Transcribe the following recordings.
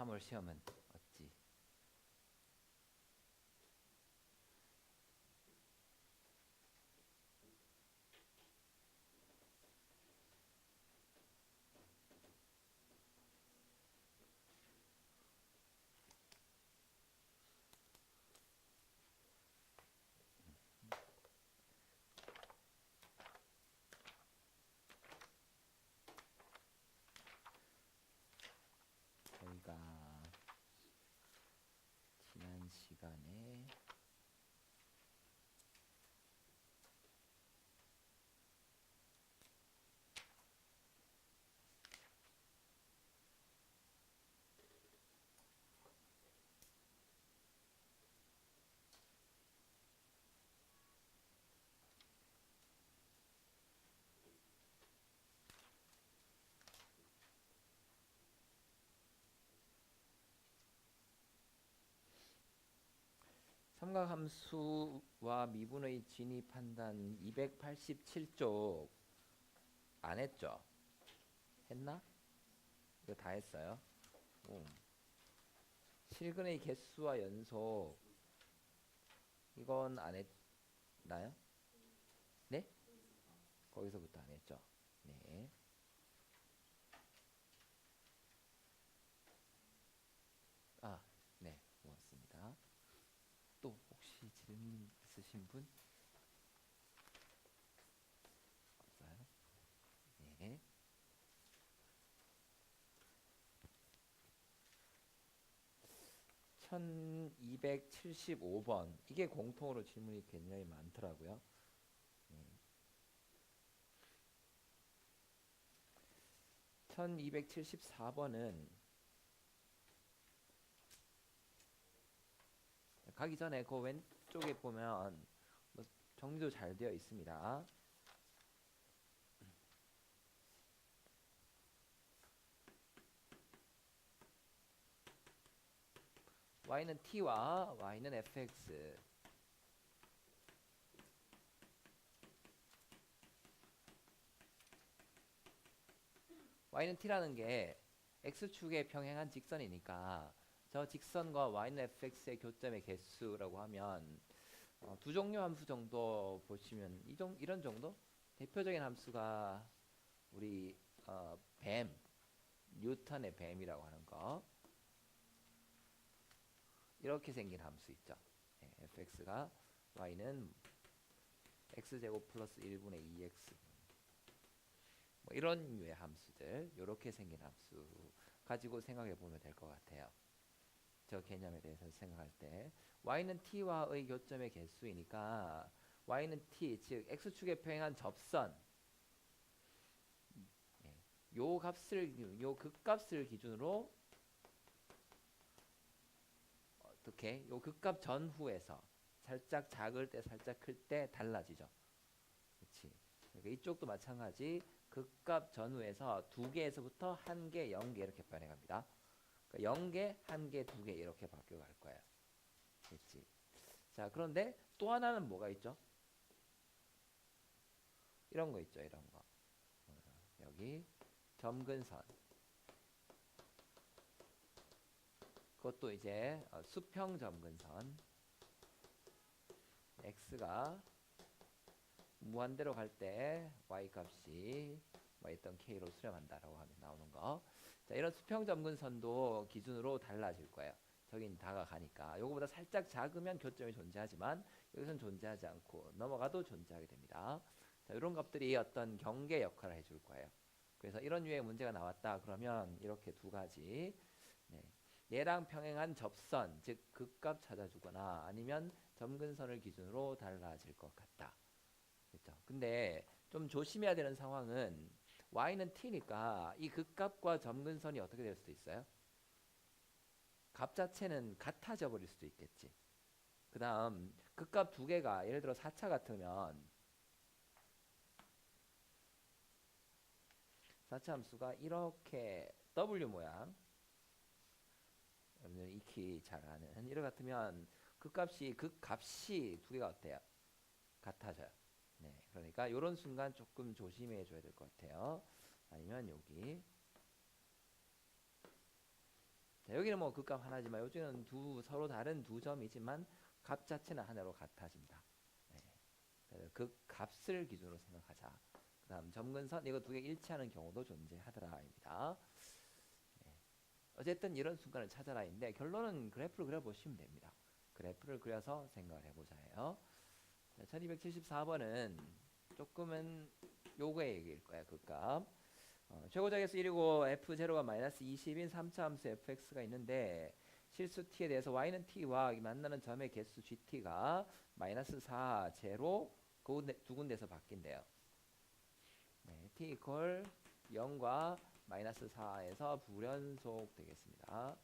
3월 시험은 어찌? 저희가 지난 시간에 삼각함수와 미분의 진위 판단 287쪽 안 했죠? 했나? 이거 다 했어요. 실근의 개수와 연속 이건 안 했나요? 네? 거기서부터 안 했죠. 네. 아, 네. 고맙습니다. 또 혹시 질문 있으신 분? 없어요? 네. 1275번. 이게 공통으로 질문이 굉장히 많더라고요. 1274번은 가기 전에 그 왼쪽에 보면 뭐 정리도 잘 되어 있습니다. y는 t와 y는 fx. y는 t라는 게 x축에 평행한 직선이니까 저 직선과 y는 fx의 교점의 개수라고 하면 두 종류 함수 정도 보시면 이런 정도? 대표적인 함수가 우리 뱀, 뉴턴의 뱀이라고 하는 거. 이렇게 생긴 함수 있죠. 네, fx가 y는 x제곱 플러스 1분의 2x 뭐 이런 류의 함수들, 이렇게 생긴 함수 가지고 생각해 보면 될 것 같아요. 저 개념에 대해서 생각할 때 y는 t와의 교점의 개수이니까 y는 t, 즉 x축에 평행한 접선 요 극값을 기준으로 어떻게 요 극값 전후에서 살짝 작을 때 살짝 클 때 달라지죠. 그렇지. 그러니까 이쪽도 마찬가지 극값 전후에서 2개에서부터 1개, 0개 이렇게 변해갑니다. 그러니까 0개, 1개, 2개 이렇게 바뀌어갈 거예요. 그렇지. 자, 그런데 또 하나는 뭐가 있죠? 이런 거 있죠. 이런 거. 여기 점근선. 그것도 이제 수평 점근선. x가 무한대로 갈 때 y 값이 뭐 있던 k로 수렴한다라고 하면 나오는 거. 자, 이런 수평 점근선도 기준으로 달라질 거예요. 저긴 다가가니까. 요거보다 살짝 작으면 교점이 존재하지만 여기서는 존재하지 않고 넘어가도 존재하게 됩니다. 자, 이런 값들이 어떤 경계 역할을 해줄 거예요. 그래서 이런 유의 문제가 나왔다 그러면 이렇게 두 가지, 네. 얘랑 평행한 접선, 즉 극값 찾아주거나 아니면 점근선을 기준으로 달라질 것 같다. 그렇죠? 근데 좀 조심해야 되는 상황은 y는 t니까 이 극값과 점근선이 어떻게 될 수도 있어요? 값 자체는 같아져 버릴 수도 있겠지. 그 다음 극값 두 개가 예를 들어 4차 같으면 4차 함수가 이렇게 W 모양, 여러분들 익히 잘 아는 이런 같으면 극값이 두 개가 어때요? 같아져요. 네, 그러니까 이런 순간 조금 조심해 줘야 될 것 같아요. 아니면 여기 자, 여기는 뭐 극값 하나지만 여기는 서로 다른 두 점이지만 값 자체는 하나로 같아집니다. 네. 그래서 그 값을 기준으로 생각하자. 그다음 점근선 이거 두 개 일치하는 경우도 존재하더라입니다. 네. 어쨌든 이런 순간을 찾아라인데 결론은 그래프를 그려보시면 됩니다. 그래프를 그려서 생각을 해보자예요. 1274번은 조금은 요거의 얘기일 거야. 그 값. 최고적 개수 1이고 f0가 마이너스 20인 3차 함수 fx가 있는데 실수 t에 대해서 y는 t와 만나는 점의 개수 gt가 마이너스 4, 제로 두 군데에서 바뀐대요. 네, t 이퀄 0과 마이너스 4에서 불연속 되겠습니다.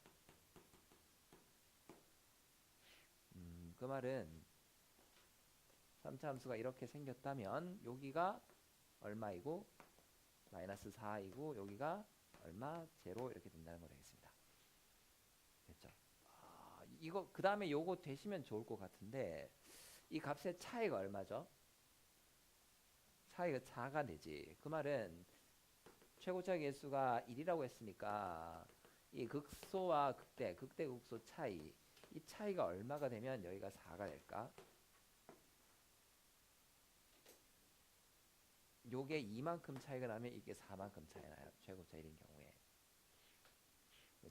그 말은 3차 함수가 이렇게 생겼다면 여기가 얼마이고 마이너스 4이고 여기가 얼마? 제로 이렇게 된다는 거 되겠습니다. 됐죠? 이거 그 다음에 요거 되시면 좋을 것 같은데 이 값의 차이가 얼마죠? 차이가 4가 되지. 그 말은 최고차 개수가 1이라고 했으니까 이 극소와 극대 극소 차이 이 차이가 얼마가 되면 여기가 4가 될까? 요게 2만큼 차이가 나면 이게 4만큼 차이 나요. 최고차 1인 경우에.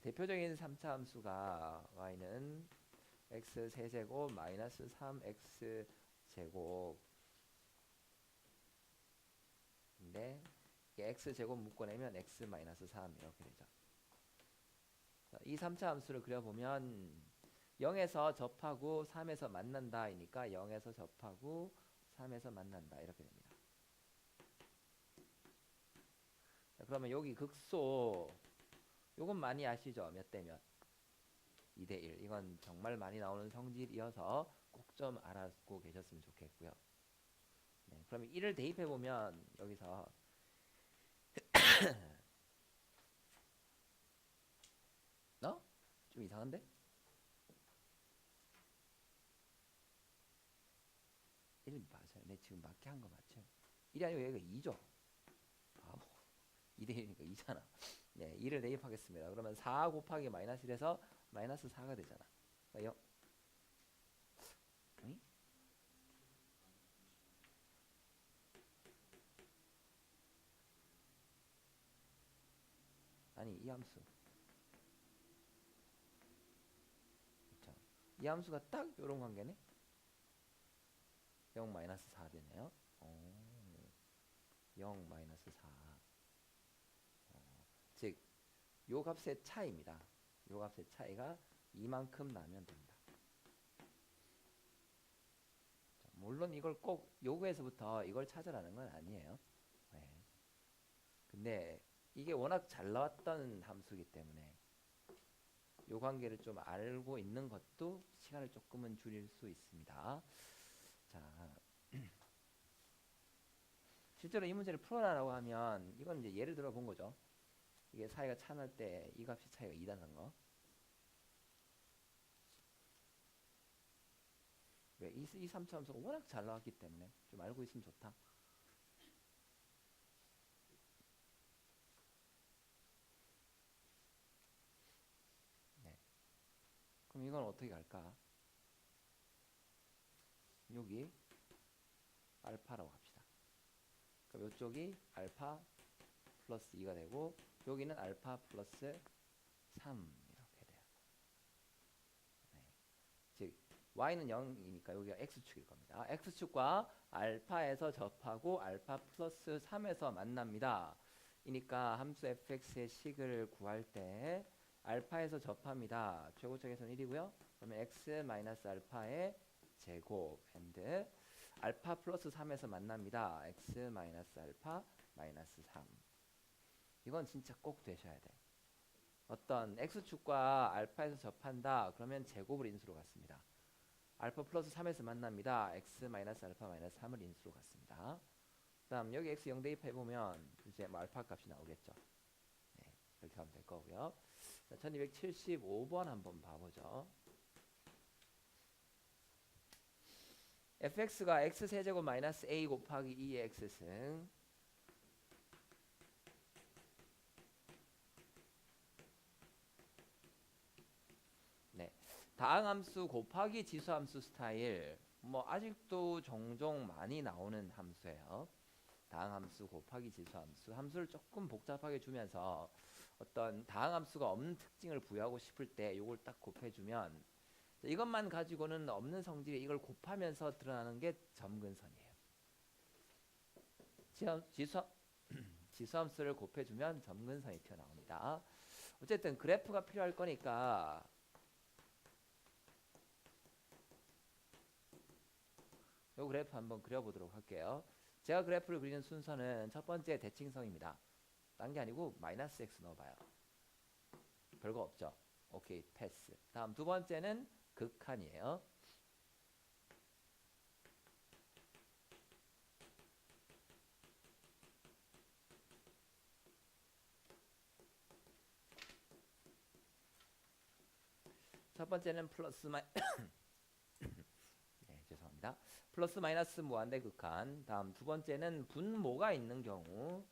대표적인 3차 함수가 y는 x 세제곱 마이너스 3x 제곱 인데 x 제곱 묶어내면 x 마이너스 3 이렇게 되죠. 이 3차 함수를 그려보면 0에서 접하고 3에서 만난다이니까 0에서 접하고 3에서 만난다 이렇게 됩니다. 자, 그러면 여기 극소 요건 많이 아시죠? 몇 대 몇? 2대 1. 이건 정말 많이 나오는 성질이어서 꼭 좀 알고 계셨으면 좋겠고요. 네, 그러면 1을 대입해 보면 여기서 좀 이상한데? 1 맞아요. 내 지금 맞게 한 거 맞죠? 1이 아니고 여기가 2죠. 바보. 2대 1이니까 2잖아. 네, 2를 대입하겠습니다. 그러면 4 곱하기 마이너스 1에서 마이너스 4가 되잖아. 그러니까 응? 아니 이 함수. 그렇죠. 이 함수가 딱 이런 관계네. 0 마이너스 4 되네요. 0 마이너스 4. 즉, 요 값의 차이입니다. 요 값의 차이가 이만큼 나면 됩니다. 자, 물론 이걸 꼭 요거에서부터 이걸 찾으라는 건 아니에요. 네. 근데 이게 워낙 잘 나왔던 함수이기 때문에 요 관계를 좀 알고 있는 것도 시간을 조금은 줄일 수 있습니다. 자, 실제로 이 문제를 풀어라라고 하면 이건 이제 예를 들어 본 거죠. 이게 사이가 차날 때 이 값이 차이가 2다는 거. 왜? 이 3차 함수가 워낙 잘 나왔기 때문에 좀 알고 있으면 좋다. 네. 그럼 이건 어떻게 갈까? 여기 알파라고 합시다. 그럼 이쪽이 알파 플러스 2가 되고 여기는 알파 플러스 3 이렇게 돼요. 네. 즉 y는 0이니까 여기가 x축일 겁니다. x축과 알파에서 접하고 알파 플러스 3에서 만납니다. 이니까 함수 fx의 식을 구할 때 알파에서 접합니다. 최고적에서는 1이고요. 그러면 x 마이너스 알파의 제곱 and 알파 플러스 3에서 만납니다. x 마이너스 알파 마이너스 3. 이건 진짜 꼭 되셔야 돼. 어떤 x축과 알파에서 접한다. 그러면 제곱을 인수로 갖습니다. 알파 플러스 3에서 만납니다. x 마이너스 알파 마이너스 3을 인수로 갖습니다. 그 다음 여기 x 0 대입해보면 이제 뭐 알파 값이 나오겠죠. 네, 이렇게 하면 될 거고요. 자, 1275번 한번 봐보죠. fx가 x세제곱 마이너스 a 곱하기 2의 x승 다항함수 곱하기 지수함수 스타일 뭐 아직도 종종 많이 나오는 함수예요. 다항함수 곱하기 지수함수 함수를 조금 복잡하게 주면서 어떤 다항함수가 없는 특징을 부여하고 싶을 때 이걸 딱 곱해주면 이것만 가지고는 없는 성질이 이걸 곱하면서 드러나는 게 점근선이에요. 지수, 지수함수를 곱해주면 점근선이 튀어나옵니다. 어쨌든 그래프가 필요할 거니까 이 그래프 한번 그려보도록 할게요. 제가 그래프를 그리는 순서는 첫 번째 대칭성입니다. 딴 게 아니고 마이너스 x 넣어봐요. 별거 없죠. 오케이, 패스. 다음 두 번째는 극한이에요. 첫 번째는 플러스 마이 네, 죄송합니다. 플러스 마이너스 무한대 극한. 다음 두 번째는 분모가 있는 경우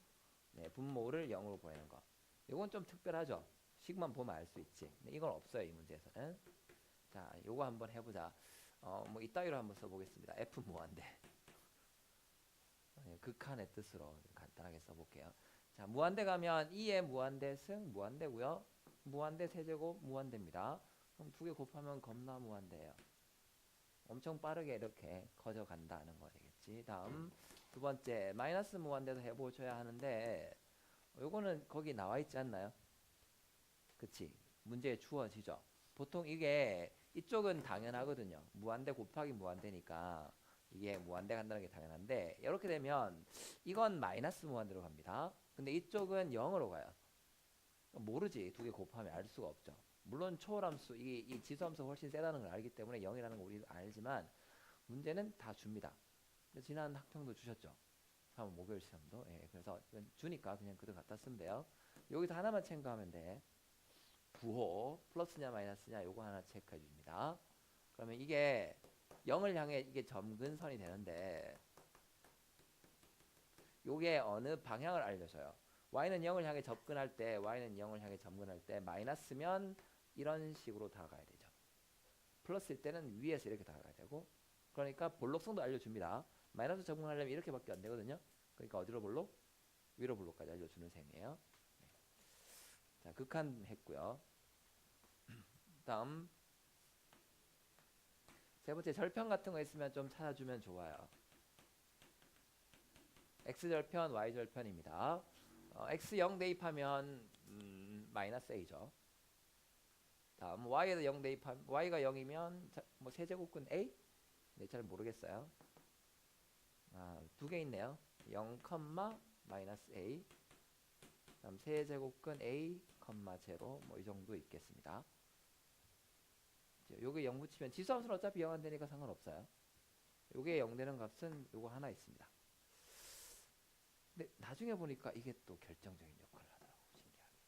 네, 분모를 0으로 보내는 거. 이건 좀 특별하죠. 식만 보면 알 수 있지. 이건 없어요, 이 문제에서는. 자, 요거 한번 해보자. 뭐 이따위로 한번 써보겠습니다. F 무한대. 극한의 뜻으로 간단하게 써볼게요. 자, 무한대 가면 2의 무한대 승 무한대고요. 무한대 세제곱 무한대입니다. 그럼 두 개 곱하면 겁나 무한대예요. 엄청 빠르게 이렇게 커져간다는 거 되겠지. 다음 두 번째 마이너스 무한대도 해보셔야 하는데 요거는 거기 나와 있지 않나요? 그치? 문제에 주어지죠. 보통 이게 이쪽은 당연하거든요. 무한대 곱하기 무한대니까 이게 무한대 간다는 게 당연한데 이렇게 되면 이건 마이너스 무한대로 갑니다. 근데 이쪽은 0으로 가요. 모르지. 두 개 곱하면 알 수가 없죠. 물론 초월함수 이 지수함수가 훨씬 세다는 걸 알기 때문에 0이라는 거 우리도 알지만 문제는 다 줍니다. 지난 학평도 주셨죠. 3월 목요일 시험도. 예, 그래서 주니까 그냥 그대로 갖다 쓰면 돼요. 여기서 하나만 체크하면 돼. 부호 플러스냐 마이너스냐 요거 하나 체크해 줍니다. 그러면 이게 0을 향해 이게 점근선이 되는데 요게 어느 방향을 알려줘요. y는 0을 향해 접근할 때 y는 0을 향해 접근할 때 마이너스면 이런 식으로 다가가야 되죠. 플러스일 때는 위에서 이렇게 다가가야 되고 그러니까 볼록성도 알려줍니다. 마이너스 접근하려면 이렇게밖에 안 되거든요. 그러니까 어디로 볼록? 위로 볼록까지 알려주는 셈이에요. 네. 자, 극한 했고요. 다음 세 번째 절편 같은 거 있으면 좀 찾아주면 좋아요. x절편, y절편입니다. x 0 대입하면 마이너스 a죠. 다음 y에도 0 대입하면 y가 0이면 뭐 세제곱근 a? 네, 잘 모르겠어요. 두 개 있네요. 0, 마이너스 a. 다음 세제곱근 a, 0 뭐 이 정도 있겠습니다. 요게 0 붙이면 지수함수는 어차피 0 안 되니까 상관없어요. 요게 0 되는 값은 요거 하나 있습니다. 근데 나중에 보니까 이게 또 결정적인 역할을 하더라고. 신기하게.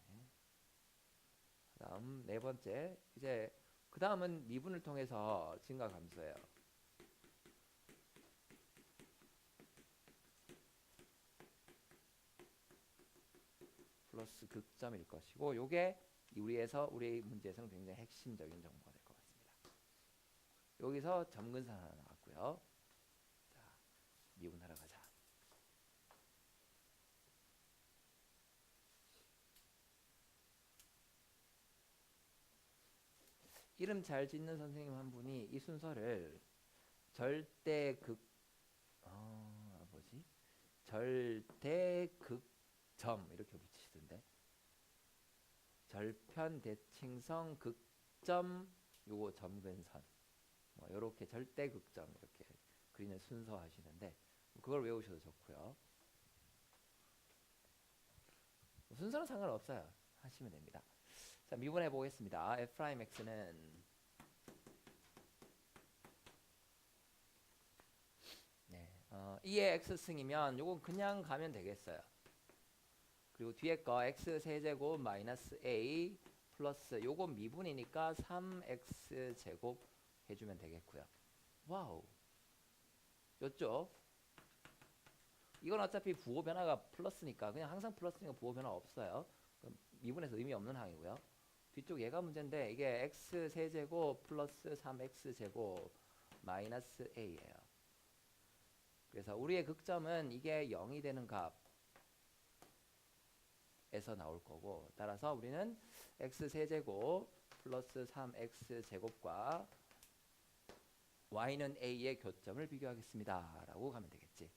네. 다음 네 번째 이제 그 다음은 미분을 통해서 증가 감소해요. 플러스 극점일 것이고 요게 우리 문제에서는 굉장히 핵심적인 정보가 될 것 같습니다. 여기서 점근산 하나 나왔고요. 자, 미분하러 가자. 이름 잘 짓는 선생님 한 분이 이 순서를 절대극 절대극점 이렇게 붙이시던데. 절편 대칭성 극점 요거 점근선 뭐 요렇게 절대극점 이렇게 그리는 순서 하시는데 그걸 외우셔도 좋고요. 순서는 상관없어요. 하시면 됩니다. 자, 미분해 보겠습니다. f'x는 네, 2의 x승이면 요건 그냥 가면 되겠어요. 그리고 뒤에 거 x 세제곱 마이너스 a 플러스 요건 미분이니까 3x 제곱 해주면 되겠고요. 와우. 였죠? 이건 어차피 부호 변화가 플러스니까 그냥 항상 플러스니까 부호 변화 없어요. 미분해서 의미 없는 항이고요. 뒤쪽 얘가 문제인데 이게 x 세제곱 플러스 3x 제곱 마이너스 a예요. 그래서 우리의 극점은 이게 0이 되는 값에서 나올 거고, 따라서 우리는 x 세제곱 플러스 3x 제곱과 y는 a의 교점을 비교하겠습니다 라고 가면 되겠지.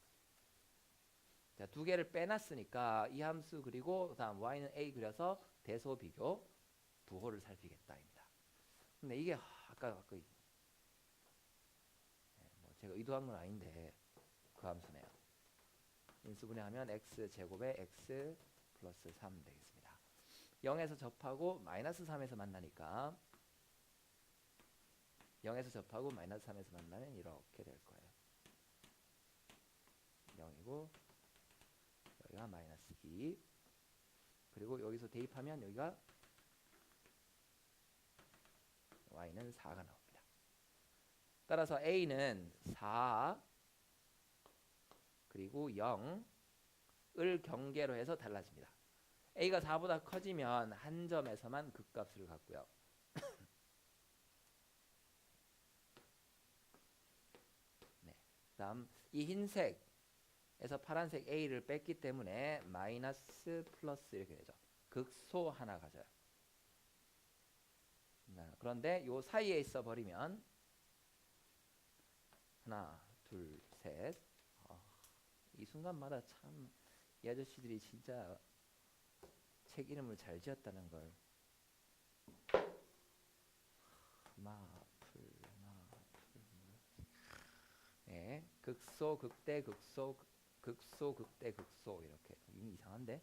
자, 두 개를 빼놨으니까 이 함수 그리고 그다음 y는 a 그려서 대소 비교 부호를 살피겠다입니다. 근데 이게 아까 뭐 제가 의도한 건 아닌데 그 함수네요. 인수분해하면 x 제곱에 x 플러스 3 되겠습니다. 0에서 접하고 마이너스 3에서 만나니까 0에서 접하고 마이너스 3에서 만나면 이렇게 될 거예요. 0이고 여기가 마이너스 2, 그리고 여기서 대입하면 여기가 y는 4가 나옵니다. 따라서 a는 4 그리고 0을 경계로 해서 달라집니다. a가 4보다 커지면 한 점에서만 극값을 갖고요. 네. 다음 이 흰색에서 파란색 a를 뺐기 때문에 마이너스 플러스 이렇게 되죠. 극소 하나 가져요. 그런데 요 사이에 있어 버리면 하나, 둘, 셋. 이 순간마다 참 이 아저씨들이 진짜 책 이름을 잘 지었다는 걸. 마풀. 예, 극소, 극대, 극소, 극소, 극대, 극소 이렇게. 이미 이상한데?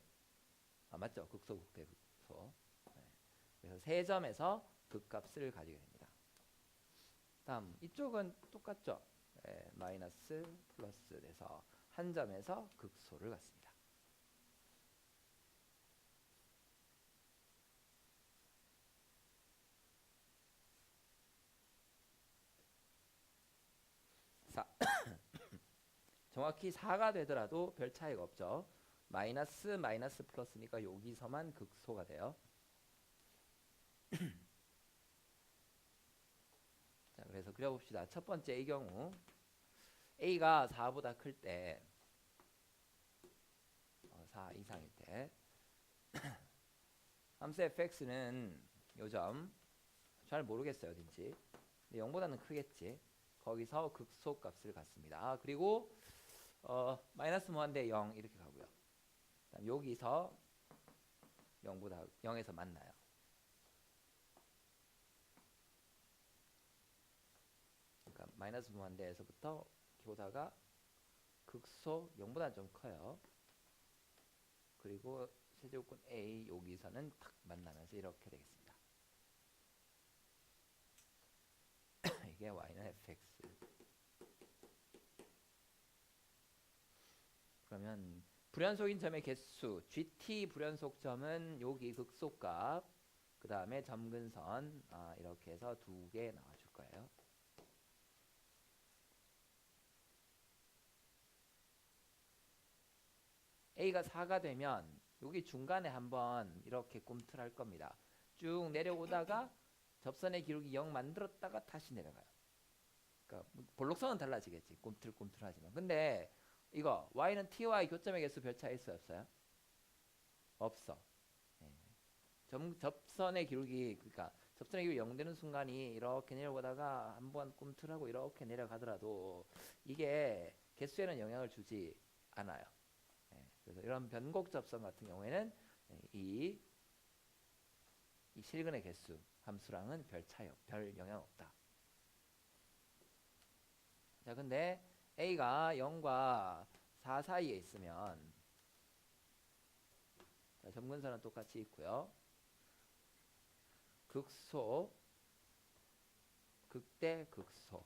아 맞죠? 극소, 극대, 극소. 네. 그래서 세 점에서 극값을 가지게 됩니다. 다음 이쪽은 똑같죠? 네, 마이너스 플러스 돼서 한 점에서 극소를 갖습니다. 정확히 4가 되더라도 별 차이가 없죠. 마이너스 플러스니까 여기서만 극소가 돼요. 자, 그래서 그려봅시다. 첫 번째 이 경우 a가 4보다 클 때 4 이상일 때 함수 fx는 요점 잘 모르겠어요 어딘지, 근데 0보다는 크겠지. 거기서 극소 값을 갖습니다. 그리고 마이너스 무한대 0 이렇게 가고요. 그다음 여기서 0에서 만나요. 그러니까 마이너스 무한대에서부터 보다가 극소 0보다 좀 커요. 그리고 세제곱권 a 여기서는 탁 만나면서 이렇게 되겠습니다. 이게 y는 fx. 그러면 불연속인 점의 개수 gt 불연속점은 여기 극소값, 그 다음에 점근선 이렇게 해서 두 개 나와줄 거예요. a가 4가 되면 여기 중간에 한번 이렇게 꿈틀할 겁니다. 쭉 내려오다가 접선의 기록이 0 만들었다가 다시 내려가요. 그러니까 볼록선은 달라지겠지. 꿈틀꿈틀하지만. 근데 이거 y는 t와의 교점의 개수 별 차이 있어요 없어요? 없어. 예. 접선의 기록이, 그러니까 접선의 기록이 0 되는 순간이 이렇게 내려오다가 한번 꿈틀하고 이렇게 내려가더라도 이게 개수에는 영향을 주지 않아요. 예. 그래서 이런 변곡 접선 같은 경우에는 이 실근의 개수 함수랑은 별 영향 없다. 자, 근데 a가 0과 4 사이에 있으면, 자, 점근선은 똑같이 있고요. 극소, 극대, 극소.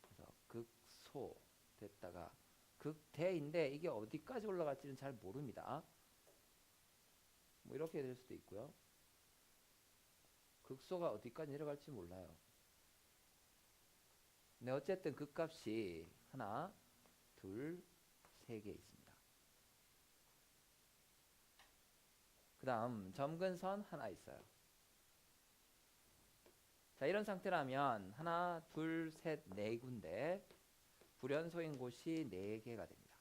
그래서 극소 됐다가 극대인데 이게 어디까지 올라갈지는 잘 모릅니다. 뭐 이렇게 될 수도 있고요. 극소가 어디까지 내려갈지 몰라요. 근데 어쨌든 극값이 하나, 둘, 세 개 있습니다. 그 다음 점근선 하나 있어요. 자, 이런 상태라면 하나, 둘, 셋, 네 군데 불연소인 곳이 네 개가 됩니다.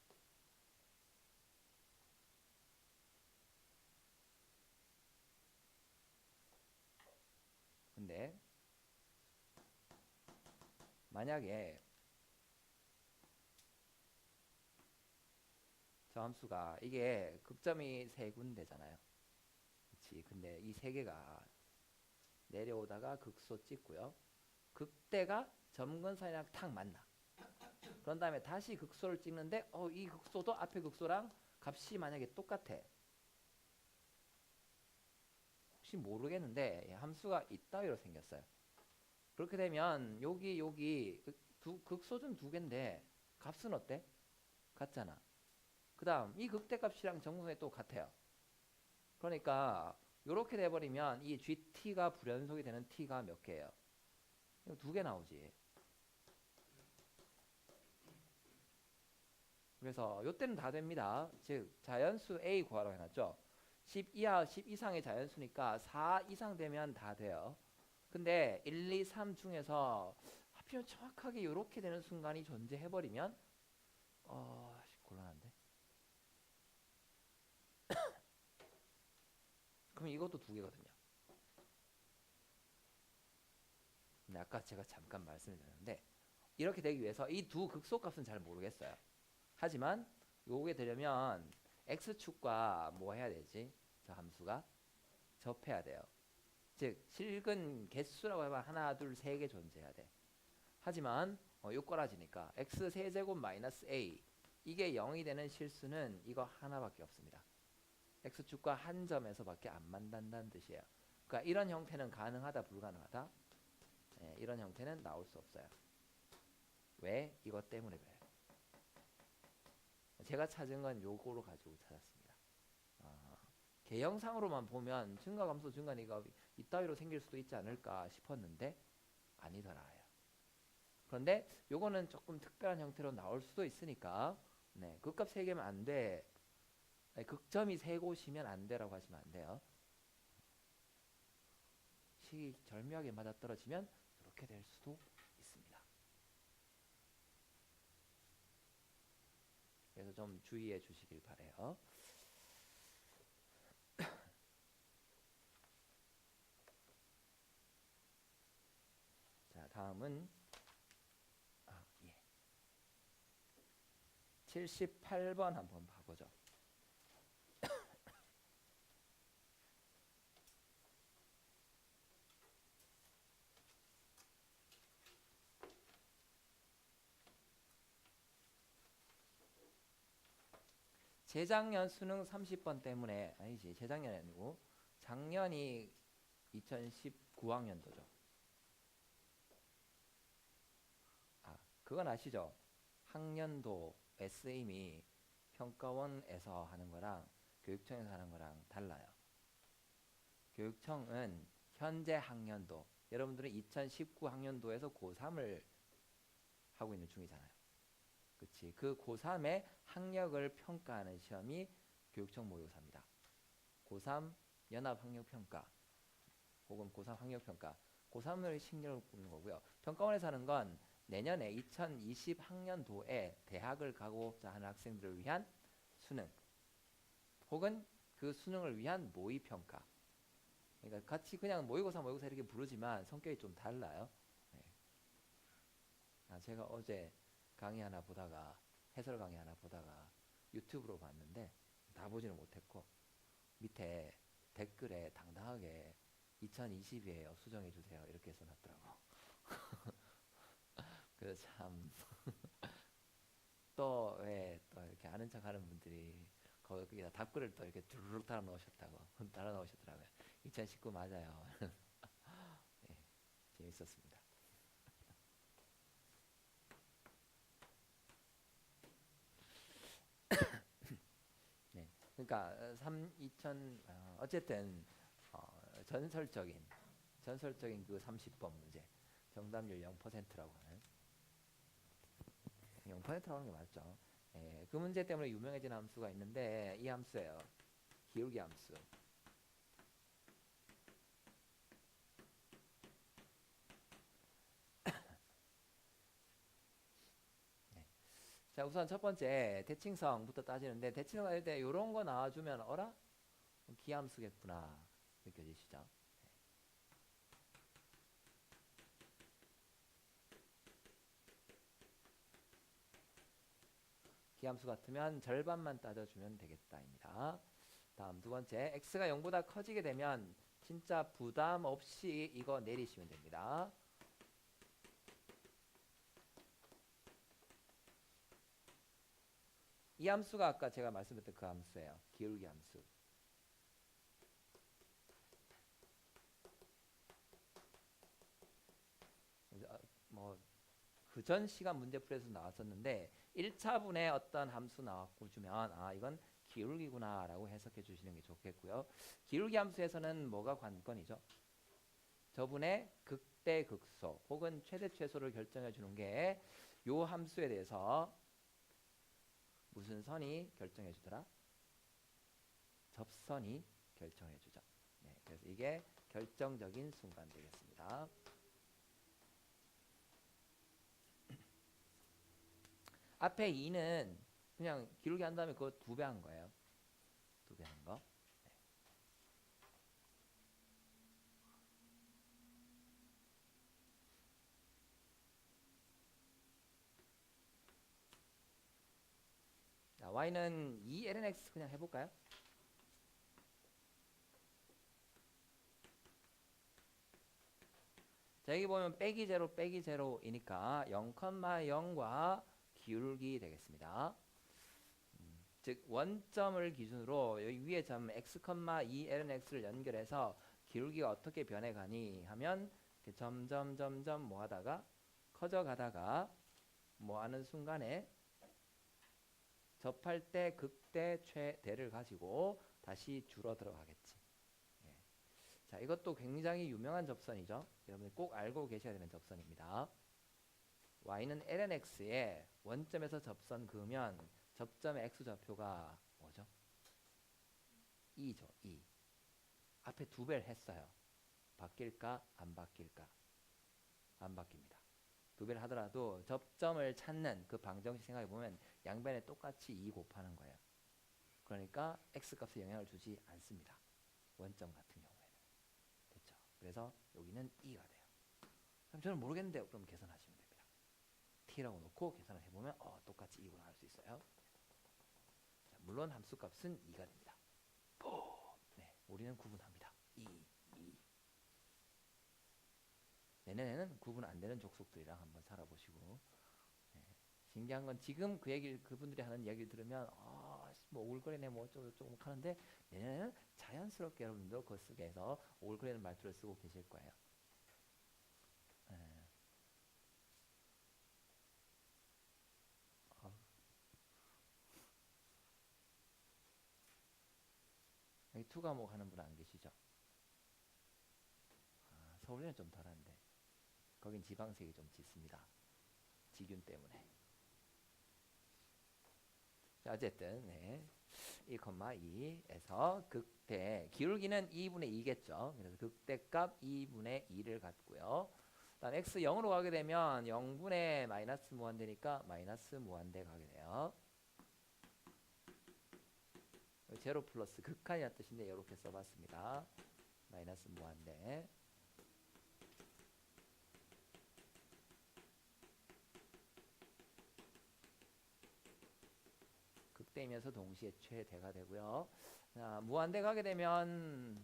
근데 만약에 저 함수가 이게 극점이 세 군데잖아요. 그렇지. 근데 이 세 개가 내려오다가 극소 찍고요. 극대가 점근선이랑 탁 만나. 그런 다음에 다시 극소를 찍는데 이 극소도 앞에 극소랑 값이 만약에 똑같아. 혹시 모르겠는데 함수가 이따위로 생겼어요. 그렇게 되면 여기 극소는 두 개인데 값은 어때? 같잖아. 그 다음 이 극대값이랑 정근선이 또 같아요. 그러니까 이렇게 돼버리면 이 GT가 불연속이 되는 T가 몇 개예요? 두 개 나오지. 그래서 요때는 다 됩니다. 즉 자연수 A 구하라고 해놨죠. 10 이하 10 이상의 자연수니까 4 이상 되면 다 돼요. 근데 1, 2, 3 중에서 하필 정확하게 이렇게 되는 순간이 존재해버리면 곤란한데. 그럼 이것도 두 개거든요. 근데 아까 제가 잠깐 말씀을 드렸는데 이렇게 되기 위해서 이 두 극소값은 잘 모르겠어요. 하지만 요게 되려면 x축과 뭐 해야 되지? 저 함수가 접해야 돼요. 즉 실근 개수라고 하면 하나, 둘, 세 개 존재해야 돼. 하지만 요거라지니까 x 세제곱 마이너스 a 이게 0이 되는 실수는 이거 하나밖에 없습니다. x축과 한 점에서밖에 안 만난다는 뜻이에요. 그러니까 이런 형태는 가능하다, 불가능하다? 네, 이런 형태는 나올 수 없어요. 왜? 이것 때문에 그래요. 제가 찾은 건 요거로 가지고 찾았습니다. 개형상으로만 보면 증가감소 증가니가 이따위로 생길 수도 있지 않을까 싶었는데 아니더라요. 그런데 요거는 조금 특별한 형태로 나올 수도 있으니까 네, 극값 3개면 안 돼. 아니, 극점이 3곳이면 안 돼라고 하시면 안 돼요. 식이 절묘하게 맞아떨어지면 이렇게 될 수도 있습니다. 그래서 좀 주의해 주시길 바래요. 자, 다음은 78번 한번 봐보죠. 재작년 수능 30번 때문에 아니지 재작년이 아니고 작년이 2019학년도죠. 그건 아시죠? 학년도 SM이 평가원에서 하는 거랑 교육청에서 하는 거랑 달라요. 교육청은 현재 학년도 여러분들은 2019학년도에서 고3을 하고 있는 중이잖아요. 그치? 그 고3의 학력을 평가하는 시험이 교육청 모의고사입니다. 고3 연합학력평가 혹은 고3 학력평가 고3을 신경을 끄는 거고요. 평가원에서 하는 건 내년에 2020학년도에 대학을 가고자 하는 학생들을 위한 수능 혹은 그 수능을 위한 모의평가. 그러니까 같이 그냥 모의고사 이렇게 부르지만 성격이 좀 달라요. 네. 제가 어제 강의 하나 보다가 해설 강의 하나 보다가 유튜브로 봤는데 다 보지는 못했고 밑에 댓글에 당당하게 2020이에요 수정해 주세요 이렇게 써놨더라고. 그래서 참 또 왜 또 이렇게 아는 척하는 분들이 거기다 답글을 또 이렇게 두루룩 달아 놓으셨다고 달아 놓으셨더라고요. 2019 맞아요. 네, 재밌었습니다. 네, 그러니까 2000 어쨌든 전설적인 그 30번 문제 정답률 0%라고 하는 0%라고 하는 게 맞죠. 예, 그 문제 때문에 유명해진 함수가 있는데 이 함수예요. 기울기 함수. 자, 우선 첫 번째 대칭성부터 따지는데 대칭성 따질 때 이런 거 나와주면 어라? 기함수겠구나 느껴지시죠? 기함수 같으면 절반만 따져주면 되겠다입니다. 다음 두 번째, x가 0보다 커지게 되면 진짜 부담 없이 이거 내리시면 됩니다. 이 함수가 아까 제가 말씀드렸던 그 함수예요. 기울기 함수. 뭐 그 전 시간 문제풀이에서 나왔었는데 1차분에 어떤 함수 나왔고 주면 아 이건 기울기구나 라고 해석해 주시는 게 좋겠고요. 기울기 함수에서는 뭐가 관건이죠? 저분의 극대 극소 혹은 최대 최소를 결정해 주는 게 요 함수에 대해서 무슨 선이 결정해 주더라? 접선이 결정해 주죠. 네, 그래서 이게 결정적인 순간 되겠습니다. 앞에 2는 그냥 기울기 한 다음에 그거 2배 한 거예요. 2배 한 거. 네. 자, y는 2lnx 그냥 해볼까요? 자, 여기 보면 빼기 제로 빼기 제로이니까 0,0과 기울기 되겠습니다. 즉 원점을 기준으로 여기 위에 점 x, 2lnx를 연결해서 기울기가 어떻게 변해가니 하면 점점 뭐 하다가 커져가다가 뭐 하는 순간에 접할 때 극대 최대를 가지고 다시 줄어들어 가겠지. 예. 자, 이것도 굉장히 유명한 접선이죠. 여러분들 꼭 알고 계셔야 되는 접선입니다. y는 lnx에 원점에서 접선 그으면 접점의 x좌표가 뭐죠? 2죠. 2. 앞에 2배를 했어요. 바뀔까? 안 바뀔까? 안 바뀝니다. 2배를 하더라도 접점을 찾는 그 방정식 생각해보면 양변에 똑같이 2 곱하는 거예요. 그러니까 x값에 영향을 주지 않습니다. 원점 같은 경우에는. 됐죠? 그래서 여기는 2가 돼요. 그럼 저는 모르겠는데 그럼 계산하시면 됩니다. t라고 놓고 계산을 해보면 똑같이 2구나 할 수 있어요. 자, 물론 함수값은 2가 됩니다. 네, 우리는 구분합니다. 2. 내년에는 구분 안 되는 족속들이랑 한번 살아보시고 네. 신기한 건 지금 그분들이 하는 이야기를 들으면 뭐 오글거리네 뭐 어쩌고 하는데 내년에는 자연스럽게 여러분도 그 속에서 오글거리는 말투를 쓰고 계실 거예요. 네. 여기 투 과목 하는 분 안 계시죠? 서울에는 좀 덜한데 거긴 지방색이 좀 짙습니다. 지균 때문에. 자, 어쨌든 네. 1,2에서 극대 기울기는 2분의 2겠죠. 그래서 극대값 2분의 2를 갖고요. 다음 x 0으로 가게 되면 0분의 마이너스 무한대니까 마이너스 무한대 가게 돼요. 제로 플러스 극한이라는 뜻인데 이렇게 써봤습니다. 마이너스 무한대. 극대이면서 동시에 최대가 되고요. 자, 무한대 가게 되면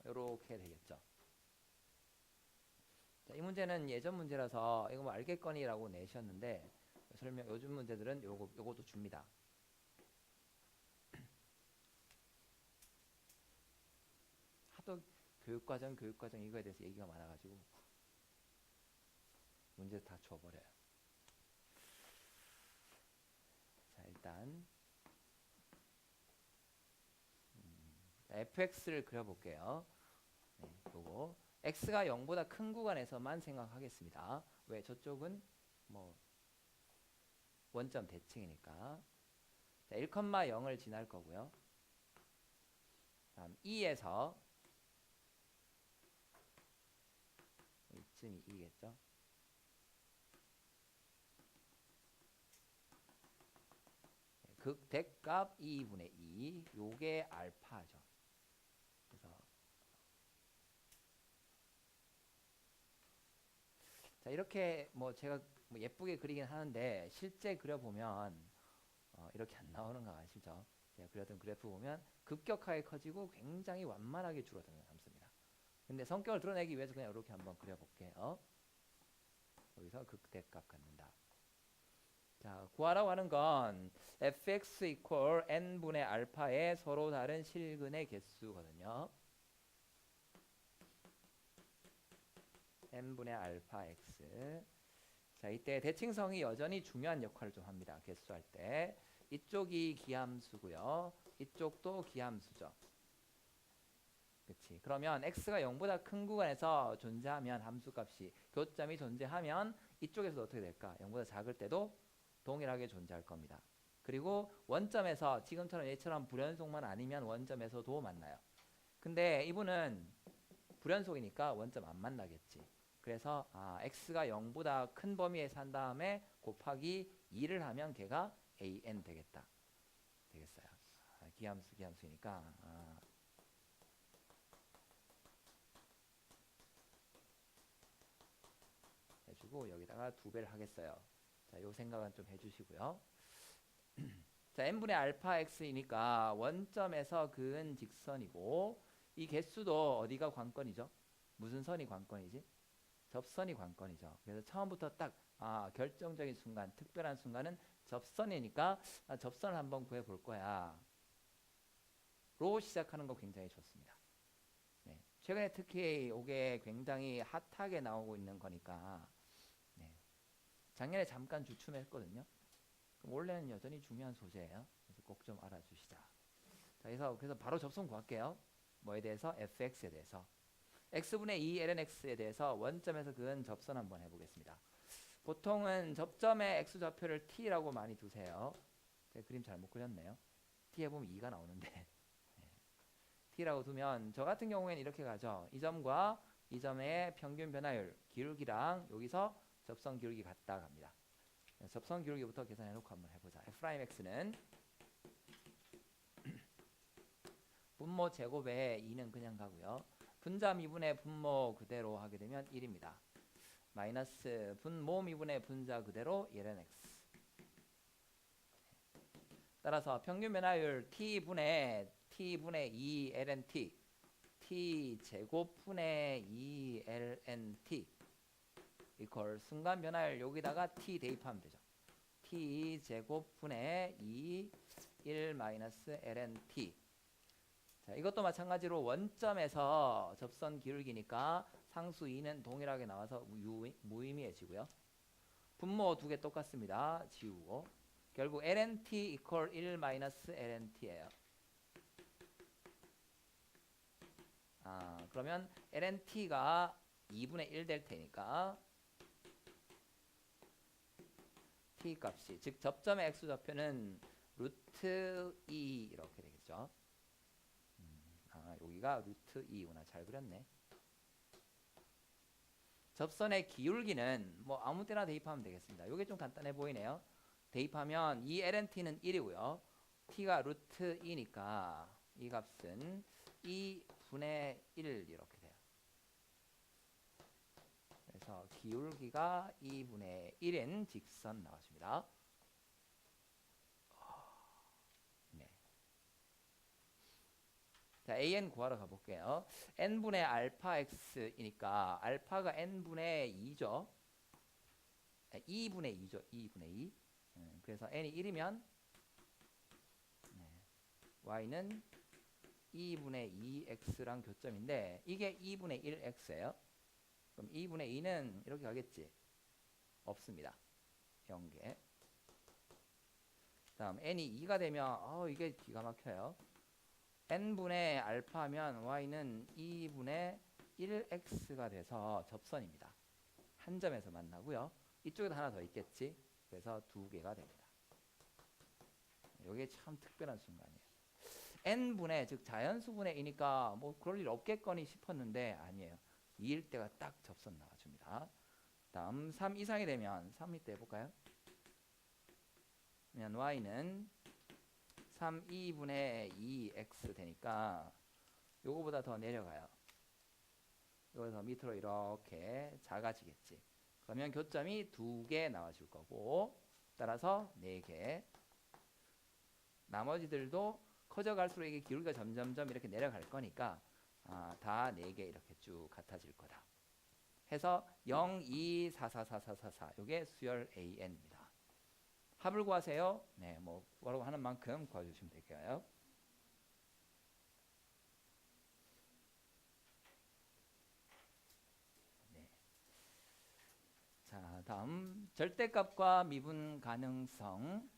이렇게 되겠죠. 자, 이 문제는 예전 문제라서 이거 뭐 알겠거니라고 내셨는데 설명 요즘 문제들은 요것도 줍니다. 하도 교육과정 이거에 대해서 얘기가 많아가지고 문제 다 줘버려요. 자, 일단 fx를 그려볼게요. 네, 요거 x가 0보다 큰 구간에서만 생각하겠습니다. 왜? 저쪽은 뭐 원점 대칭이니까. 자, 1,0을 지날 거고요. 다음 2에서 이쯤이 2겠죠. 극대값 2분의 2 요게 알파죠. 그래서 자 이렇게 뭐 제가 뭐 예쁘게 그리긴 하는데 실제 그려보면 이렇게 안 나오는 거 아시죠? 제가 그렸던 그래프 보면 급격하게 커지고 굉장히 완만하게 줄어드는 함수입니다. 근데 성격을 드러내기 위해서 그냥 이렇게 한번 그려볼게요. 여기서 극대값 갖는다. 자, 구하라고 하는 건 fx equal n분의 알파의 서로 다른 실근의 개수거든요. n분의 알파 x. 자, 이때 대칭성이 여전히 중요한 역할을 좀 합니다. 개수할 때. 이쪽이 기함수고요. 이쪽도 기함수죠. 그치. 그러면 x가 0보다 큰 구간에서 존재하면 함수값이 교점이 존재하면 이쪽에서 어떻게 될까? 0보다 작을 때도 동일하게 존재할 겁니다. 그리고 원점에서 지금처럼 얘처럼 불연속만 아니면 원점에서도 만나요. 근데 이분은 불연속이니까 원점 안 만나겠지. 그래서 x가 0보다 큰 범위에서 한 다음에 곱하기 2를 하면 걔가 an 되겠다. 되겠어요. 기함수이니까 해주고 여기다가 2배를 하겠어요. 자, 요 생각은 좀 해주시고요. 자, n분의 알파 x이니까 원점에서 그은 직선이고 이 개수도 어디가 관건이죠? 무슨 선이 관건이지? 접선이 관건이죠. 그래서 처음부터 딱 결정적인 순간, 특별한 순간은 접선이니까 접선을 한번 구해볼 거야. 로 시작하는 거 굉장히 좋습니다. 네. 최근에 특히 이게 굉장히 핫하게 나오고 있는 거니까 네. 작년에 잠깐 주춤했거든요. 그럼 원래는 여전히 중요한 소재예요. 그래서 꼭 좀 알아주시자. 자, 그래서 바로 접선 구할게요. 뭐에 대해서? fx에 대해서. x분의 2 ln x에 대해서 원점에서 그은 접선 한번 해보겠습니다. 보통은 접점의 x좌표를 t라고 많이 두세요. 제가 그림 잘못 그렸네요. t 해보면 2가 나오는데 네. t라고 두면 저 같은 경우에는 이렇게 가죠. 이 점과 이 점의 평균 변화율 기울기랑 여기서 접선 기울기 같다 갑니다. 접선 기울기부터 계산해놓고 한번 해보자. f'x는 분모 제곱에 2는 그냥 가고요. 분자 미분의 분모 그대로 하게 되면 1입니다. 마이너스 분모 미분의 분자 그대로 ln x. 따라서 평균 변화율 t분의 2 ln t t 제곱분의 2 ln t 이퀄 순간 변화율 여기다가 t 대입하면 되죠. t 제곱분의 2 1 마이너스 ln t. 자, 이것도 마찬가지로 원점에서 접선 기울기니까 상수 2는 동일하게 나와서 무의미해지고요. 분모 두 개 똑같습니다. 지우고 결국 ln(t) equal 1 마이너스 ln(t예요). 그러면 ln(t가 2분의 1 될 테니까 t 값이 즉 접점의 x좌표는 루트 2 이렇게 되겠죠. 여기가 루트 2구나. 잘 그렸네. 접선의 기울기는 뭐 아무 때나 대입하면 되겠습니다. 이게 좀 간단해 보이네요. 대입하면 이 ln(t는 1이고요. t가 루트 2니까 이 값은 2분의 1 이렇게 돼요. 그래서 기울기가 2분의 1인 직선 나왔습니다. 네. 자, an 구하러 가볼게요. n분의 알파 x이니까 알파가 n분의 2죠. 2분의 2죠. 2분의 2. 그래서 n이 1이면 y는 2분의 2x랑 교점인데 이게 2분의 1x예요. 그럼 2분의 2는 이렇게 가겠지? 없습니다. 0개. 다음 n이 2가 되면 이게 기가 막혀요. n분의 알파면 y는 2분의 1x가 돼서 접선입니다. 한 점에서 만나고요. 이쪽에도 하나 더 있겠지? 그래서 두 개가 됩니다. 이게 참 특별한 순간이에요. n분의 즉 자연수분의 이니까 뭐 그럴 일 없겠거니 싶었는데 아니에요. 2일 때가 딱 접선 나와줍니다. 다음 3 이상이 되면 3 밑에 해볼까요? 그러면 y는 3, 2분의 2x 되니까 요거보다 더 내려가요. 요거 더 밑으로 이렇게 작아지겠지. 그러면 교점이 2개 나와줄 거고, 따라서 4개. 나머지들도 커져갈수록 이게 기울기가 점점점 이렇게 내려갈 거니까 다 4개 이렇게 쭉 같아질 거다. 해서 0, 2, 4, 4, 4, 4, 4, 4 요게 수열 AN입니다. 합을 구하세요. 네, 뭐 구하라고 하는 만큼 구해주시면 될까요? 네. 자, 다음 절대값과 미분 가능성.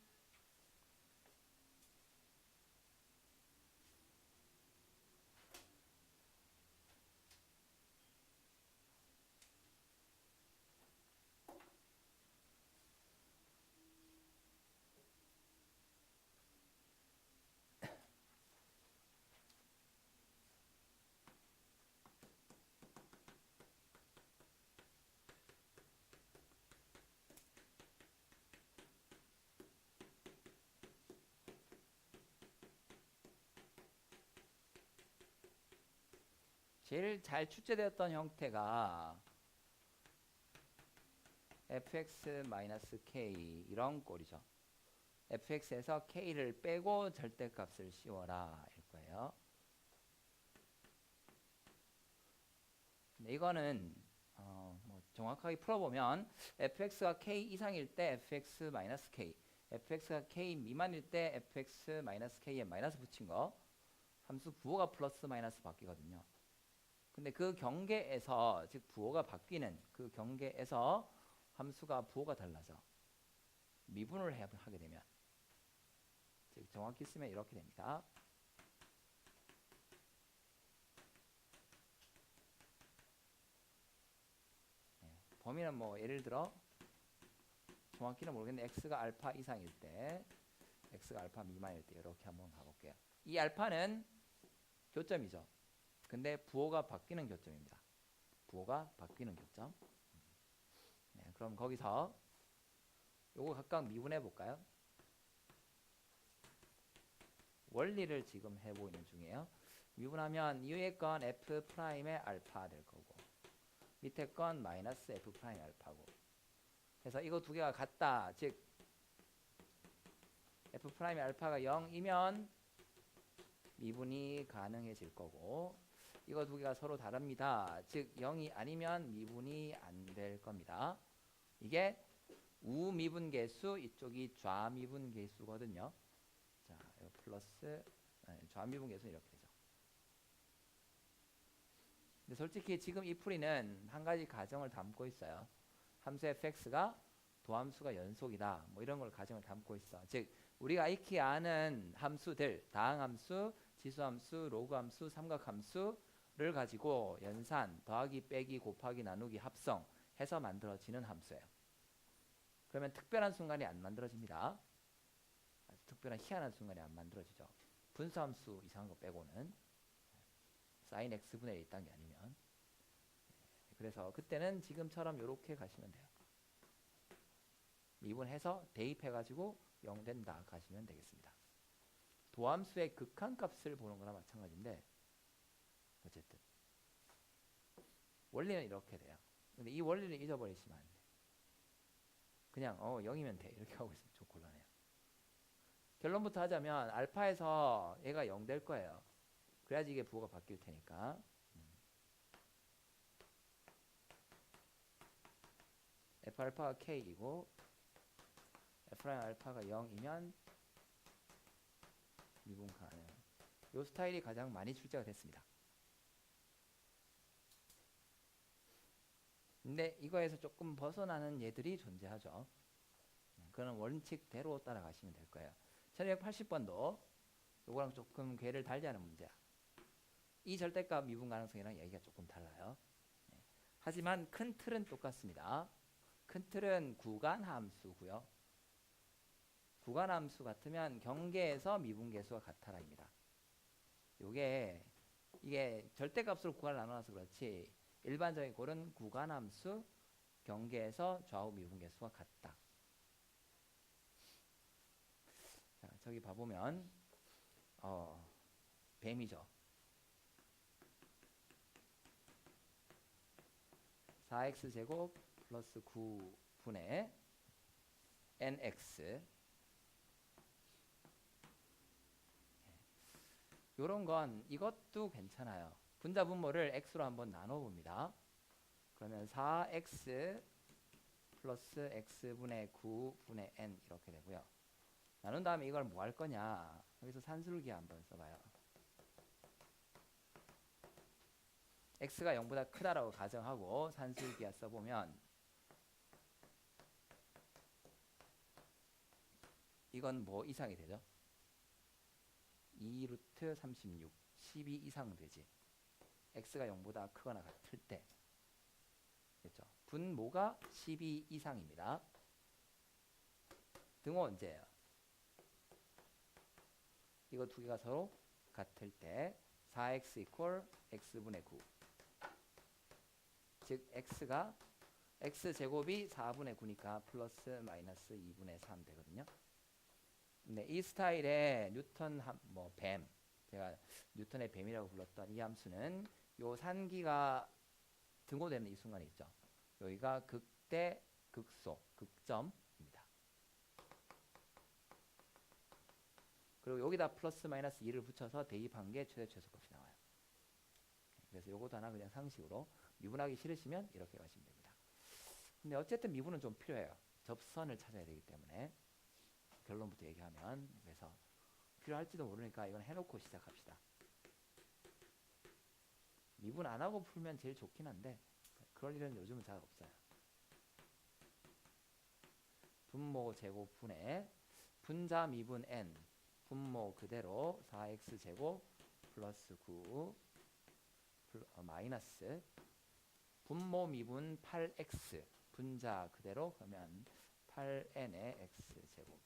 제일 잘 출제되었던 형태가 fx-k 이런 꼴이죠. fx에서 k를 빼고 절대값을 씌워라 일 거예요. 근데 이거는 뭐 정확하게 풀어보면 fx가 k 이상일 때 fx-k, fx가 k 미만일 때 fx-k에 마이너스 붙인 거, 함수 부호가 플러스 마이너스 바뀌거든요. 근데 그 경계에서, 즉 부호가 바뀌는 그 경계에서 함수가 부호가 달라져. 미분을 하게 되면, 즉 정확히 쓰면 이렇게 됩니다. 네, 범위는 뭐 예를 들어 정확히는 모르겠는데 x가 알파 이상일 때, x가 알파 미만일 때 이렇게 한번 가볼게요. 이 알파는 교점이죠. 근데 부호가 바뀌는 교점입니다. 부호가 바뀌는 교점. 네, 그럼 거기서 요거 각각 미분해 볼까요? 원리를 지금 해보이는 중이에요. 미분하면 위에 건 f 프라임의 알파 될 거고, 밑에 건 마이너스 f 프라임 알파고. 그래서 이거 두 개가 같다. 즉 f 프라임 알파가 0이면 미분이 가능해질 거고, 이거 두 개가 서로 다릅니다. 즉 0이 아니면 미분이 안 될 겁니다. 이게 우미분계수, 이쪽이 좌미분계수거든요. 자, 이거 플러스 좌미분계수는 이렇게 되죠. 근데 솔직히 지금 이 풀이는 한 가지 가정을 담고 있어요. 함수 fx가 도함수가 연속이다, 뭐 이런 걸 가정을 담고 있어. 즉 우리가 익히 아는 함수들, 다항함수, 지수함수, 로그함수, 삼각함수를 가지고 연산, 더하기, 빼기, 곱하기, 나누기, 합성 해서 만들어지는 함수예요. 그러면 특별한 순간이 안 만들어집니다. 아주 특별한 희한한 순간이 안 만들어지죠. 분수함수 이상한 거 빼고는, sin x분의 1 있다는 게 아니면. 그래서 그때는 지금처럼 이렇게 가시면 돼요. 미분해서 대입해가지고 0 된다 가시면 되겠습니다. 도함수의 극한값을 보는 거나 마찬가지인데, 어쨌든 원리는 이렇게 돼요. 근데 이 원리를 잊어버리시면 안 돼요. 그냥 0이면 돼 이렇게 하고 있으면 좀 곤란해요. 결론부터 하자면 알파에서 얘가 0 될 거예요. 그래야지 이게 부호가 바뀔 테니까. f 알파가 k이고 f 알파가 0이면 미분 가능. 요 스타일이 가장 많이 출제가 됐습니다. 근데 이거에서 조금 벗어나는 얘들이 존재하죠. 그런 원칙대로 따라가시면 될 거예요. 1280번도 요거랑 조금 궤를 달리하는 문제야. 이 절대값 미분 가능성이랑 얘기가 조금 달라요. 하지만 큰 틀은 똑같습니다. 큰 틀은 구간함수고요. 구간함수 같으면 경계에서 미분계수가 같아라입니다. 이게 절대값으로 구간을 나눠서 그렇지, 일반적인 꼴은 구간함수, 경계에서 좌우 미분계수가 같다. 자, 저기 봐보면 뱀이죠. 4x제곱 플러스 9분의 nx. 요런 건 이것도 괜찮아요. 분자 분모를 x로 한번 나눠 봅니다. 그러면 4x 플러스 x분의 9분의 n 이렇게 되고요. 나눈 다음에 이걸 뭐 할 거냐? 여기서 산술기 한번 써봐요. x가 0보다 크다라고 가정하고 산술기하 써보면 이건 뭐 이상이 되죠? 2루트 36, 12 이상 되지. x가 0보다 크거나 같을 때. 그렇죠? 분모가 12 이상입니다. 등호 언제예요? 이거 두 개가 서로 같을 때 4x 이퀄 x분의 9. 즉 x제곱이 4분의 9니까 플러스 마이너스 2분의 3 되거든요. 네, 이 스타일의 뉴턴 뱀, 제가 뉴턴의 뱀이라고 불렀던 이 함수는 요 산기가 등호되는 이 순간이 있죠. 여기가 극대 극소 극점입니다. 그리고 여기다 플러스 마이너스 2를 붙여서 대입한 게 최대 최소값이 나와요. 그래서 요것도 하나 그냥 상식으로 미분하기 싫으시면 이렇게 가시면 됩니다. 근데 어쨌든 미분은 좀 필요해요. 접선을 찾아야 되기 때문에. 결론부터 얘기하면. 그래서 필요할지도 모르니까 이건 해놓고 시작합시다. 미분 안 하고 풀면 제일 좋긴 한데 그럴 일은 요즘은 잘 없어요. 분모 제곱분의 분자 미분 n, 분모 그대로 4x제곱 플러스 9 마이너스 분모 미분 8x, 분자 그대로 그러면 8n의 x제곱.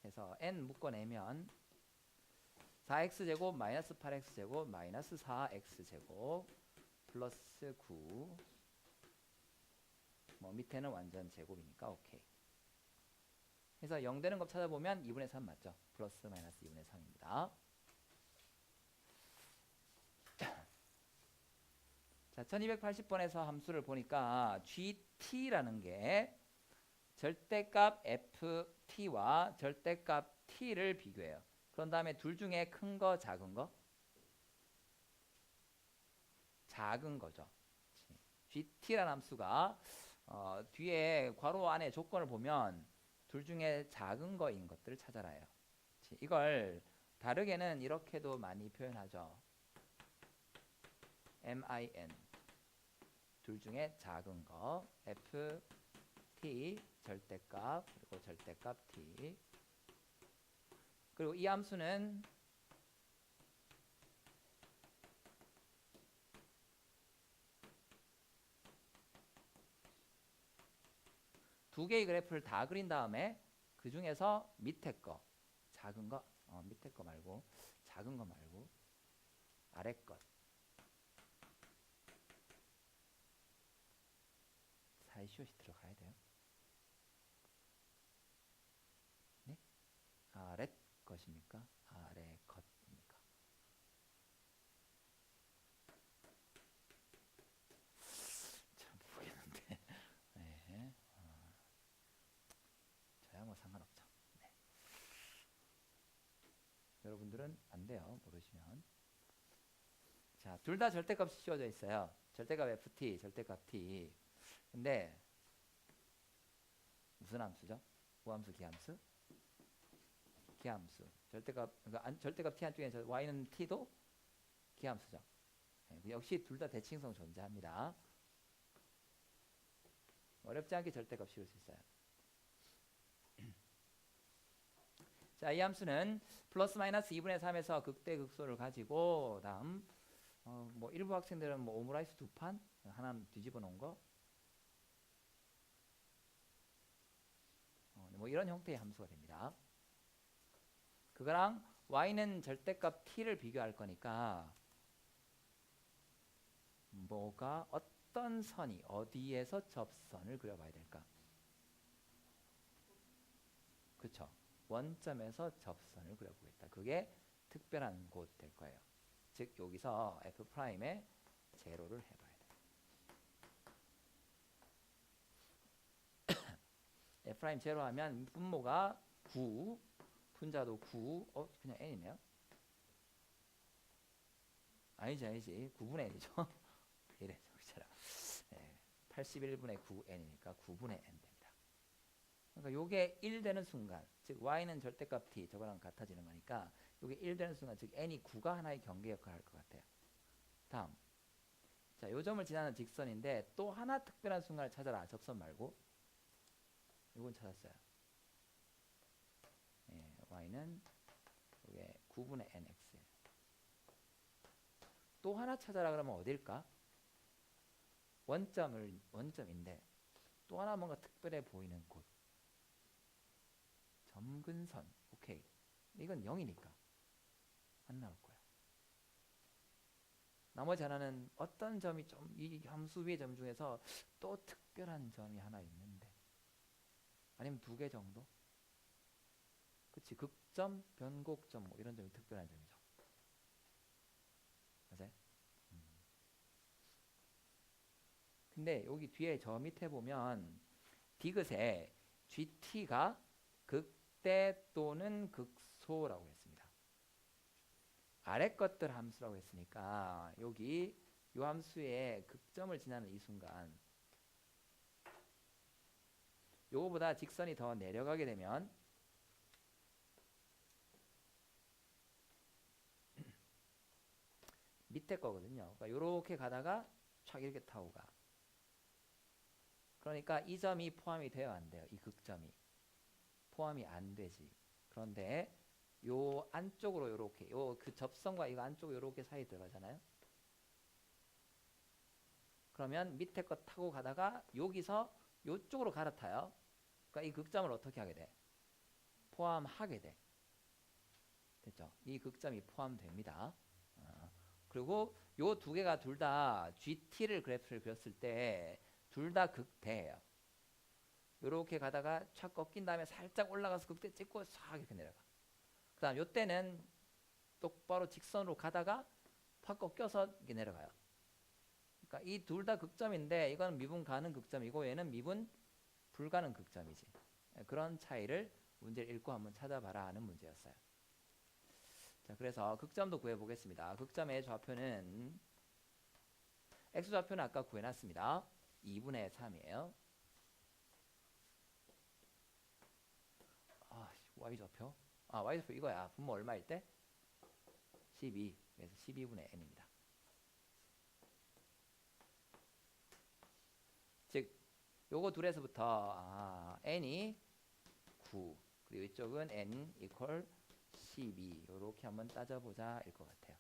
그래서 n 묶어내면 4x제곱 마이너스 8x제곱 마이너스 4x제곱 플러스 9. 뭐 밑에는 완전 제곱이니까 오케이. 그래서 0 되는 것 찾아보면 2분의 3 맞죠? 플러스 마이너스 2분의 3입니다. 자, 1280번에서 함수를 보니까 gt라는 게 절대값 ft와 절대값 t를 비교해요. 그런 다음에 둘 중에 큰 거, 작은 거? 작은 거죠. gt라는 함수가 뒤에 괄호 안에 조건을 보면 둘 중에 작은 거인 것들을 찾아라요. 이걸 다르게는 이렇게도 많이 표현하죠. min 둘 중에 작은 거 ft 절대값 그리고 절대값 t. 그리고 이 함수는 두 개의 그래프를 다 그린 다음에 그 중에서 밑에 거 작은 거 밑에 거 말고 작은 거 말고 아래 것 사이시옷이 들어가야 돼요. 네? 아래 것입니까? 아래 것입니까? 잘 모르겠는데. 네. 저야 뭐 상관없죠. 네. 여러분들은 안 돼요. 모르시면. 자, 둘 다 절대값이 씌워져 있어요. 절대값 ft, 절대값 t. 근데 무슨 함수죠? 우함수, 기함수? 기함수. 절대값, 그러니까 절대값 t 한쪽에 y는 t도 기함수죠. 네, 역시 둘 다 대칭성 존재합니다. 어렵지 않게 절대값 씌울 수 있어요. 자, 이 함수는 플러스 마이너스 2분의 3에서 극대 극소를 가지고 다음 뭐 일부 학생들은 뭐 오므라이스 두 판 하나 뒤집어 놓은 거 뭐 이런 형태의 함수가 됩니다. 그거랑 y는 절대값 t를 비교할 거니까 뭐가 어떤 선이 어디에서 접선을 그려봐야 될까? 그렇죠. 원점에서 접선을 그려보겠다. 그게 특별한 곳 될 거예요. 즉 여기서 F'의 제로를 해봐야 돼. F' 제로 하면 분모가 9, 분자도 9, 그냥 n이네요. 아니지 9분의 n이죠. 이래 정신차려. 81분의 9n이니까 9분의 n 됩니다. 그러니까 요게 1 되는 순간, 즉 y는 절대값 t 저거랑 같아지는 거니까 요게 1 되는 순간, 즉 n이 9가 하나의 경계 역할을 할 것 같아요. 다음, 자, 요 점을 지나는 직선인데 또 하나 특별한 순간을 찾아라. 접선 말고. 요건 찾았어요. y는 요게 9분의 nx. 또 하나 찾아라 그러면 어딜까? 원점인데 또 하나 뭔가 특별해 보이는 곳. 점근선. 오케이. 이건 0이니까 안 나올 거야. 나머지 하나는 어떤 점이 좀 이 함수 위의 점 중에서 또 특별한 점이 하나 있는데, 아니면 2개 정도? 그치, 극점, 변곡점 뭐 이런 점이 특별한 점이죠. 맞아요? 근데 여기 뒤에 저 밑에 보면 디귿에 GT가 극대 또는 극소라고 했습니다. 아래 것들 함수라고 했으니까 여기 이 함수의 극점을 지나는 이 순간 요거보다 직선이 더 내려가게 되면 밑에 거거든요. 그러니까 요렇게 가다가 촥 이렇게 타고 가. 그러니까 이 점이 포함이 돼야 안 돼요. 이 극점이 포함이 안 되지. 그런데 요 안쪽으로 요렇게 요 그 접선과 이거 안쪽으로 요렇게 사이 들어가잖아요. 그러면 밑에 거 타고 가다가 여기서 요쪽으로 갈아타요. 그러니까 이 극점을 어떻게 하게 돼? 포함하게 돼. 됐죠? 이 극점이 포함됩니다. 그리고 요 두 개가 둘 다 GT를 그래프를 그렸을 때 둘 다 극대예요. 요렇게 가다가 촥 꺾인 다음에 살짝 올라가서 극대 찍고 싹 이렇게 내려가. 그 다음 요때는 똑바로 직선으로 가다가 팍 꺾여서 이렇게 내려가요. 그러니까 이 둘 다 극점인데 이건 미분 가능 극점이고 얘는 미분 불가능 극점이지. 그런 차이를 문제를 읽고 한번 찾아봐라 하는 문제였어요. 자, 그래서 극점도 구해보겠습니다. 극점의 좌표는 x좌표는 아까 구해놨습니다. 2분의 3이에요. y좌표? y좌표 이거야. 분모 얼마일 때? 12. 그래서 12분의 n입니다. 즉 요거 둘에서부터 n이 9 그리고 이쪽은 n 이퀄 12 요렇게 한번 따져보자 일 것 같아요.